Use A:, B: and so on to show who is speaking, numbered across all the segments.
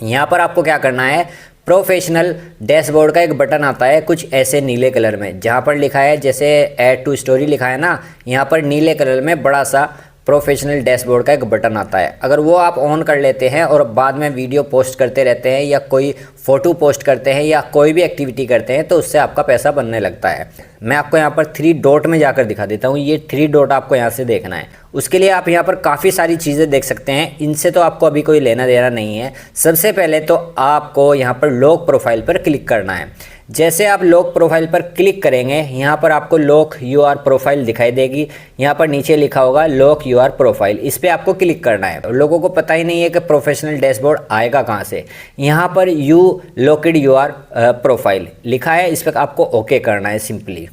A: यहाँ पर आपको क्या करना है, प्रोफेशनल डैशबोर्ड का एक बटन आता है कुछ ऐसे नीले कलर में, जहाँ पर लिखा है जैसे ऐड टू स्टोरी लिखा है ना, यहाँ पर नीले कलर में बड़ा सा प्रोफेशनल डैशबोर्ड का एक बटन आता है। अगर वो आप ऑन कर लेते हैं और बाद में वीडियो पोस्ट करते रहते हैं या कोई फ़ोटो पोस्ट करते हैं या कोई भी एक्टिविटी करते हैं तो उससे आपका पैसा बनने लगता है। मैं आपको यहाँ पर 3 डॉट में जाकर दिखा देता हूँ। ये 3 डॉट आपको यहाँ से देखना है। उसके लिए आप यहाँ पर काफ़ी सारी चीज़ें देख सकते हैं, इनसे तो आपको अभी कोई लेना देना नहीं है। सबसे पहले तो आपको यहाँ पर लॉक प्रोफाइल पर क्लिक करना है। जैसे आप लॉक प्रोफाइल पर क्लिक करेंगे, यहाँ पर आपको लॉक योर प्रोफाइल दिखाई देगी। यहाँ पर नीचे लिखा होगा लॉक योर प्रोफाइल, इस पर आपको क्लिक करना है। लोगों को पता ही नहीं है कि प्रोफेशनल डैशबोर्ड आएगा कहाँ से। यहाँ पर यू लॉक्ड योर प्रोफाइल लिखा है, इस पर आपको ओके करना है सिंपली।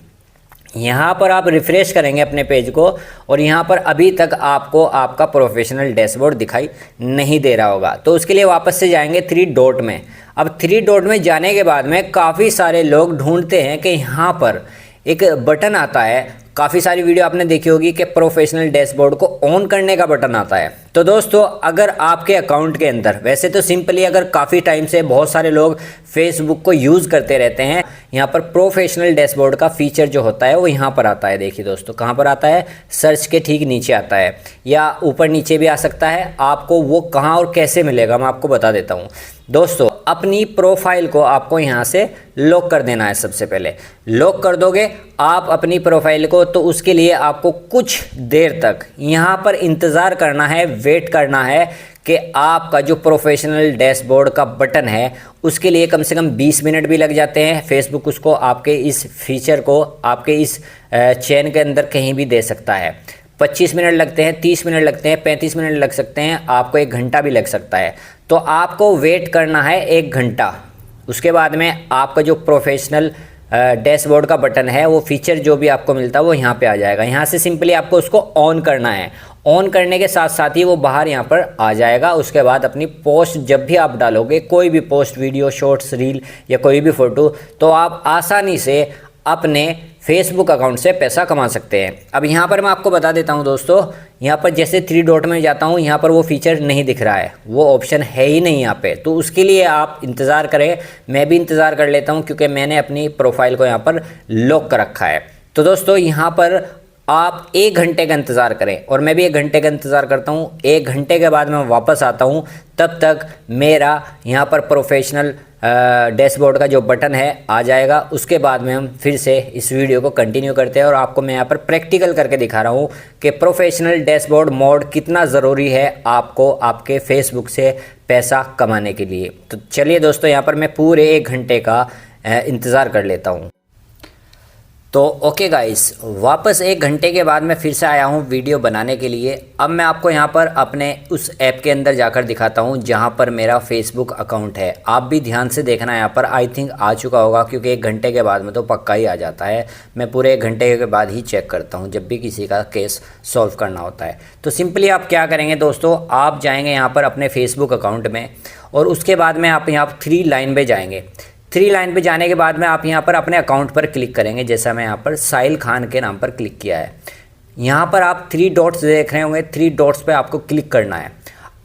A: यहाँ पर आप रिफ़्रेश करेंगे अपने पेज को और यहाँ पर अभी तक आपको आपका प्रोफेशनल डैशबोर्ड दिखाई नहीं दे रहा होगा। तो उसके लिए वापस से जाएंगे 3 डॉट में। अब 3 डॉट में जाने के बाद में काफ़ी सारे लोग ढूंढते हैं कि यहाँ पर एक बटन आता है, काफ़ी सारी वीडियो आपने देखी होगी कि प्रोफेशनल डैशबोर्ड को ऑन करने का बटन आता है। तो दोस्तों अगर आपके अकाउंट के अंदर, वैसे तो सिंपली अगर काफ़ी टाइम से बहुत सारे लोग फेसबुक को यूज़ करते रहते हैं, यहाँ पर प्रोफेशनल डैशबोर्ड का फीचर जो होता है वो यहाँ पर आता है। देखिए दोस्तों कहाँ पर आता है, सर्च के ठीक नीचे आता है या ऊपर नीचे भी आ सकता है। आपको वो कहाँ और कैसे मिलेगा मैं आपको बता देता हूँ। दोस्तों अपनी प्रोफाइल को आपको यहाँ से लॉक कर देना है। सबसे पहले लॉक कर दोगे आप अपनी प्रोफाइल को, तो उसके लिए आपको कुछ देर तक यहाँ पर इंतज़ार करना है, वेट करना है कि आपका जो प्रोफेशनल डैशबोर्ड का बटन है उसके लिए कम से कम 20 मिनट भी लग जाते हैं। फेसबुक उसको आपके इस फीचर को आपके इस चेन के अंदर कहीं भी दे सकता है। 25 मिनट लगते हैं, 30 मिनट लगते हैं, 35 मिनट लग सकते हैं, आपको 1 घंटा भी लग सकता है। तो आपको वेट करना है 1 घंटा। उसके बाद में आपका जो प्रोफेशनल डैशबोर्ड का बटन है वो फीचर जो भी आपको मिलता है वो यहाँ पे आ जाएगा। यहाँ से सिंपली आपको उसको ऑन करना है। ऑन करने के साथ साथ ही वो बाहर यहाँ पर आ जाएगा। उसके बाद अपनी पोस्ट जब भी आप डालोगे, कोई भी पोस्ट, वीडियो, शॉर्ट्स, रील या कोई भी फ़ोटो, तो आप आसानी से अपने फेसबुक अकाउंट से पैसा कमा सकते हैं। अब यहाँ पर मैं आपको बता देता हूँ दोस्तों, यहाँ पर जैसे 3 डॉट में जाता हूँ, यहाँ पर वो फीचर नहीं दिख रहा है, वो ऑप्शन है ही नहीं यहाँ पे। तो उसके लिए आप इंतज़ार करें, मैं भी इंतज़ार कर लेता हूँ क्योंकि मैंने अपनी प्रोफाइल को यहाँ पर लॉक कर रखा है। तो दोस्तों यहाँ पर आप 1 घंटे का इंतज़ार करें और मैं भी 1 घंटे का इंतज़ार करता हूँ। 1 घंटे के बाद मैं वापस आता हूँ, तब तक मेरा यहाँ पर प्रोफेशनल डैशबोर्ड का जो बटन है आ जाएगा। उसके बाद में हम फिर से इस वीडियो को कंटिन्यू करते हैं और आपको मैं यहाँ पर प्रैक्टिकल करके दिखा रहा हूँ कि प्रोफेशनल डैशबोर्ड मोड कितना ज़रूरी है आपको आपके फेसबुक से पैसा कमाने के लिए। तो चलिए दोस्तों यहाँ पर मैं पूरे 1 घंटे का इंतज़ार कर लेता हूँ। तो ओके गाइस, वापस 1 घंटे के बाद मैं फिर से आया हूँ वीडियो बनाने के लिए। अब मैं आपको यहाँ पर अपने उस ऐप के अंदर जाकर दिखाता हूँ जहाँ पर मेरा फेसबुक अकाउंट है। आप भी ध्यान से देखना, यहाँ पर आई थिंक आ चुका होगा क्योंकि 1 घंटे के बाद में तो पक्का ही आ जाता है। मैं पूरे 1 घंटे के बाद ही चेक करता हूँ जब भी किसी का केस सॉल्व करना होता है। तो सिंपली आप क्या करेंगे दोस्तों, आप जाएँगे यहाँ पर अपने फेसबुक अकाउंट में और उसके बाद में आप यहाँ 3 लाइन पर जाएँगे। 3 लाइन पे जाने के बाद में आप यहाँ पर अपने अकाउंट पर क्लिक करेंगे। जैसा मैं यहाँ पर साहिल खान के नाम पर क्लिक किया है, यहाँ पर आप 3 डॉट्स देख रहे होंगे, 3 डॉट्स पे आपको क्लिक करना है।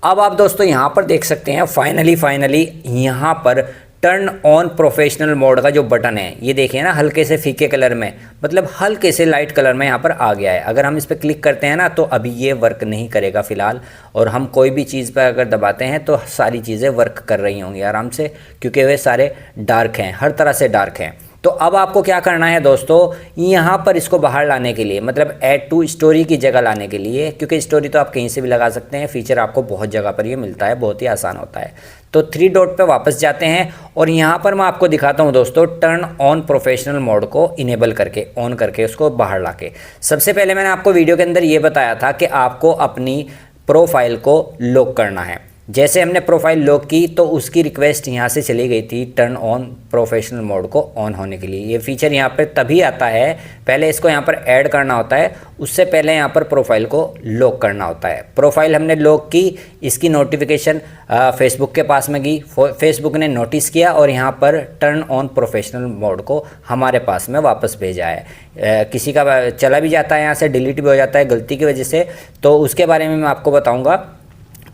A: अब आप दोस्तों यहाँ पर देख सकते हैं फाइनली यहाँ पर टर्न ऑन प्रोफेशनल मोड का जो बटन है, ये देखिए ना, हल्के से फीके कलर में, मतलब हल्के से लाइट कलर में यहाँ पर आ गया है। अगर हम इस पर क्लिक करते हैं ना तो अभी ये वर्क नहीं करेगा फ़िलहाल, और हम कोई भी चीज़ पर अगर दबाते हैं तो सारी चीज़ें वर्क कर रही होंगी आराम से, क्योंकि वे सारे डार्क हैं, हर तरह से डार्क हैं। तो अब आपको क्या करना है दोस्तों, यहाँ पर इसको बाहर लाने के लिए, मतलब ऐड टू स्टोरी की जगह लाने के लिए, क्योंकि स्टोरी तो आप कहीं से भी लगा सकते हैं, फीचर आपको बहुत जगह पर ये मिलता है, बहुत ही आसान होता है। तो 3 डॉट पे वापस जाते हैं और यहाँ पर मैं आपको दिखाता हूँ दोस्तों टर्न ऑन प्रोफेशनल मोड को इनेबल करके, ऑन करके उसको बाहर लाके। सबसे पहले मैंने आपको वीडियो के अंदर ये बताया था कि आपको अपनी प्रोफाइल को लॉक करना है। जैसे हमने प्रोफाइल लॉक की तो उसकी रिक्वेस्ट यहाँ से चली गई थी टर्न ऑन प्रोफेशनल मोड को ऑन होने के लिए। ये फीचर यहाँ पर तभी आता है, पहले इसको यहाँ पर ऐड करना होता है, उससे पहले यहाँ पर प्रोफाइल को लॉक करना होता है। प्रोफाइल हमने लॉक की, इसकी नोटिफिकेशन फेसबुक के पास में गई, फेसबुक ने नोटिस किया और यहाँ पर टर्न ऑन प्रोफेशनल मोड को हमारे पास में वापस भेजा है। किसी का चला भी जाता है, यहाँ से डिलीट भी हो जाता है गलती की वजह से, तो उसके बारे में मैं आपको बताऊँगा।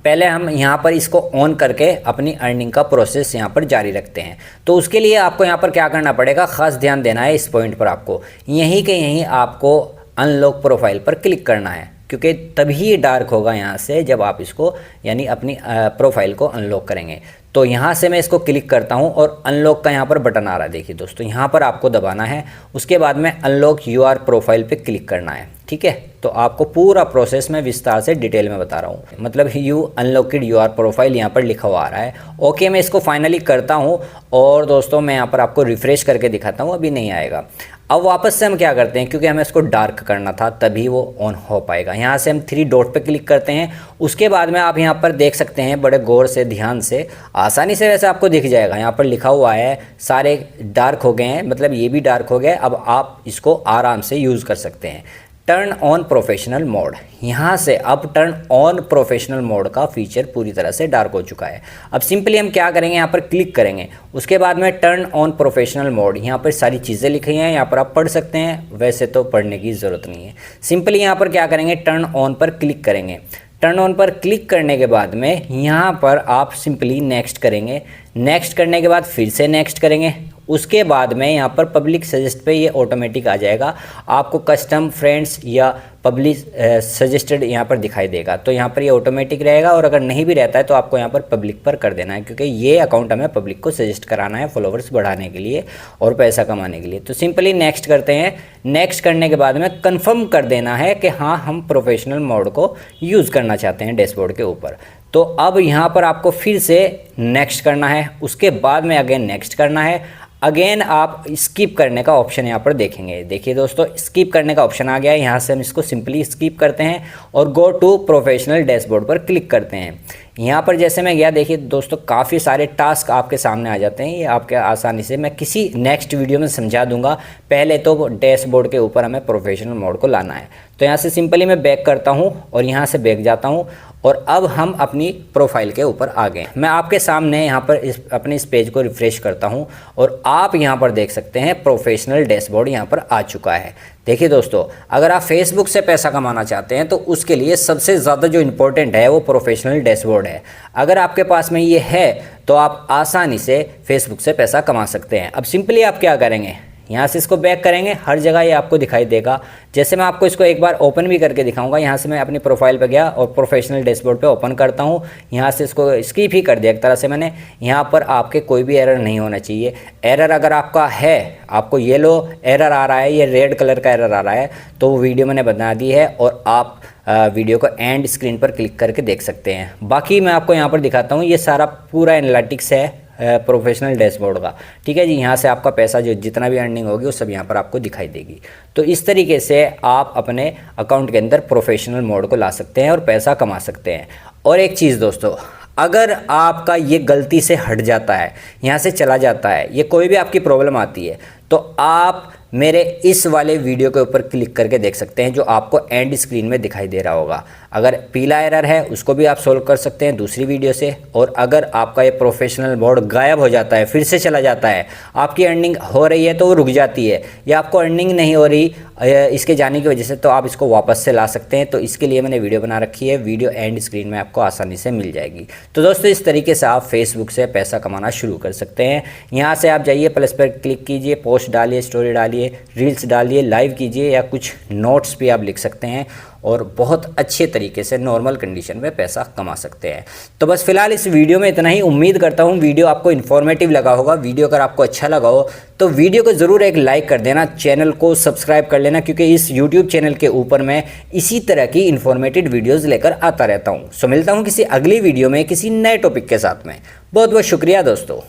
A: पहले हम यहाँ पर इसको ऑन करके अपनी अर्निंग का प्रोसेस यहाँ पर जारी रखते हैं। तो उसके लिए आपको यहाँ पर क्या करना पड़ेगा, ख़ास ध्यान देना है इस पॉइंट पर। आपको यहीं के यहीं आपको अनलॉक प्रोफाइल पर क्लिक करना है, क्योंकि तभी डार्क होगा यहाँ से जब आप इसको यानी अपनी प्रोफाइल को अनलॉक करेंगे। तो यहाँ से मैं इसको क्लिक करता हूँ और अनलॉक का यहाँ पर बटन आ रहा है, देखिए दोस्तों, यहाँ पर आपको दबाना है। उसके बाद में अनलॉक यूआर प्रोफाइल पे क्लिक करना है, ठीक है। तो आपको पूरा प्रोसेस मैं विस्तार से डिटेल में बता रहा हूँ, मतलब यू अनलॉक्ड यूआर प्रोफाइल यहाँ पर लिखा हुआ आ रहा है। ओके, मैं इसको फाइनली करता हूँ और दोस्तों मैं यहाँ पर आपको रिफ्रेश करके दिखाता हूँ, अभी नहीं आएगा। अब वापस से हम क्या करते हैं, क्योंकि हमें इसको डार्क करना था तभी वो ऑन हो पाएगा। यहाँ से हम 3 डॉट पे क्लिक करते हैं। उसके बाद में आप यहाँ पर देख सकते हैं, बड़े गौर से ध्यान से आसानी से वैसे आपको दिख जाएगा, यहाँ पर लिखा हुआ है सारे डार्क हो गए हैं, मतलब ये भी डार्क हो गया। अब आप इसको आराम से यूज़ कर सकते हैं। टर्न ऑन प्रोफेशनल मोड, यहाँ से अब टर्न ऑन प्रोफेशनल मोड का फीचर पूरी तरह से डार्क हो चुका है। अब सिंपली हम क्या करेंगे, यहाँ पर क्लिक करेंगे। उसके बाद में टर्न ऑन प्रोफेशनल मोड, यहाँ पर सारी चीज़ें लिखी हैं, यहाँ पर आप पढ़ सकते हैं, वैसे तो पढ़ने की ज़रूरत नहीं है। सिंपली यहाँ पर क्या करेंगे, टर्न ऑन पर क्लिक करेंगे। टर्न ऑन पर क्लिक करने के बाद में यहाँ पर आप सिंपली नेक्स्ट करेंगे। नेक्स्ट करने के बाद फिर से नेक्स्ट करेंगे। उसके बाद में यहाँ पर पब्लिक सजेस्ट पे ये ऑटोमेटिक आ जाएगा, आपको कस्टम फ्रेंड्स या पब्लिक सजेस्टेड यहाँ पर दिखाई देगा। तो यहाँ पर ये ऑटोमेटिक रहेगा, और अगर नहीं भी रहता है तो आपको यहाँ पर पब्लिक पर कर देना है, क्योंकि ये अकाउंट हमें पब्लिक को सजेस्ट कराना है फॉलोवर्स बढ़ाने के लिए और पैसा कमाने के लिए। तो सिंपली नेक्स्ट करते हैं। नेक्स्ट करने के बाद में कंफर्म कर देना है कि हाँ, हम प्रोफेशनल मोड को यूज़ करना चाहते हैं डैशबोर्ड के ऊपर। तो अब यहाँ पर आपको फिर से नेक्स्ट करना है, उसके बाद में अगेन नेक्स्ट करना है। अगेन आप स्किप करने का ऑप्शन यहाँ पर देखेंगे, देखिए दोस्तों, स्किप करने का ऑप्शन आ गया है। यहाँ से हम इसको सिंपली स्किप करते हैं और गो टू प्रोफेशनल डैशबोर्ड पर क्लिक करते हैं। यहाँ पर जैसे मैं गया, देखिए दोस्तों, काफ़ी सारे टास्क आपके सामने आ जाते हैं। ये आपके आसानी से मैं किसी नेक्स्ट वीडियो में समझा दूंगा। पहले तो डैशबोर्ड के ऊपर हमें प्रोफेशनल मोड को लाना है। तो यहाँ से सिंपली मैं बैक करता हूँ और यहाँ से बैक जाता हूँ, और अब हम अपनी प्रोफाइल के ऊपर आ गए। मैं आपके सामने यहाँ पर अपने इस पेज को रिफ्रेश करता हूँ और आप यहाँ पर देख सकते हैं प्रोफेशनल डैशबोर्ड यहाँ पर आ चुका है। देखिए दोस्तों, अगर आप फेसबुक से पैसा कमाना चाहते हैं तो उसके लिए सबसे ज़्यादा जो इम्पोर्टेंट है वो प्रोफेशनल डैशबोर्ड है। अगर आपके पास में ये है तो आप आसानी से फेसबुक से पैसा कमा सकते हैं। अब सिंपली आप क्या करेंगे, यहाँ से इसको बैक करेंगे, हर जगह ये आपको दिखाई देगा। जैसे मैं आपको इसको एक बार ओपन भी करके दिखाऊंगा। यहाँ से मैं अपनी प्रोफाइल पे गया और प्रोफेशनल डैशबोर्ड पे ओपन करता हूँ। यहाँ से इसको स्किप ही कर दिया एक तरह से मैंने। यहाँ पर आपके कोई भी एरर नहीं होना चाहिए। एरर अगर आपका है, आपको येलो एरर आ रहा है, ये रेड कलर का एरर आ रहा है, तो वो वीडियो मैंने बना दी है और आप वीडियो को एंड स्क्रीन पर क्लिक करके देख सकते हैं। बाकी मैं आपको यहाँ पर दिखाता हूँ, ये सारा पूरा एनालिटिक्स है प्रोफेशनल डैशबोर्ड का, ठीक है जी। यहाँ से आपका पैसा जो जितना भी अर्निंग होगी वो सब यहाँ पर आपको दिखाई देगी। तो इस तरीके से आप अपने अकाउंट के अंदर प्रोफेशनल मोड को ला सकते हैं और पैसा कमा सकते हैं। और एक चीज़ दोस्तों, अगर आपका ये गलती से हट जाता है, यहाँ से चला जाता है, ये कोई भी आपकी प्रॉब्लम आती है, तो आप मेरे इस वाले वीडियो के ऊपर क्लिक करके देख सकते हैं, जो आपको एंड स्क्रीन में दिखाई दे रहा होगा। अगर पीला एरर है उसको भी आप सोल्व कर सकते हैं दूसरी वीडियो से। और अगर आपका ये प्रोफेशनल मोड गायब हो जाता है, फिर से चला जाता है, आपकी अर्निंग हो रही है तो वो रुक जाती है, या आपको अर्निंग नहीं हो रही इसके जाने की वजह से, तो आप इसको वापस से ला सकते हैं। तो इसके लिए मैंने वीडियो बना रखी है, वीडियो एंड स्क्रीन में आपको आसानी से मिल जाएगी। तो दोस्तों, इस तरीके से आप फेसबुक से पैसा कमाना शुरू कर सकते हैं। यहाँ से आप जाइए, प्लस पर क्लिक कीजिए, पोस्ट डालिए, स्टोरी डालिए, रील्स डालिए, लाइव कीजिए, या कुछ नोट्स भी आप लिख सकते हैं और बहुत अच्छे तरीके से नॉर्मल कंडीशन में पैसा कमा सकते हैं। तो बस फिलहाल इस वीडियो में इतना ही। उम्मीद करता हूँ वीडियो आपको इन्फॉर्मेटिव लगा होगा। वीडियो अगर आपको अच्छा लगा हो तो वीडियो को ज़रूर एक लाइक कर देना, चैनल को सब्सक्राइब कर लेना, क्योंकि इस यूट्यूब चैनल के ऊपर मैं इसी तरह की इन्फॉर्मेटिव वीडियोज़ लेकर आता रहता हूँ। सो मिलता हूँ किसी अगली वीडियो में किसी नए टॉपिक के साथ में। बहुत बहुत शुक्रिया दोस्तों।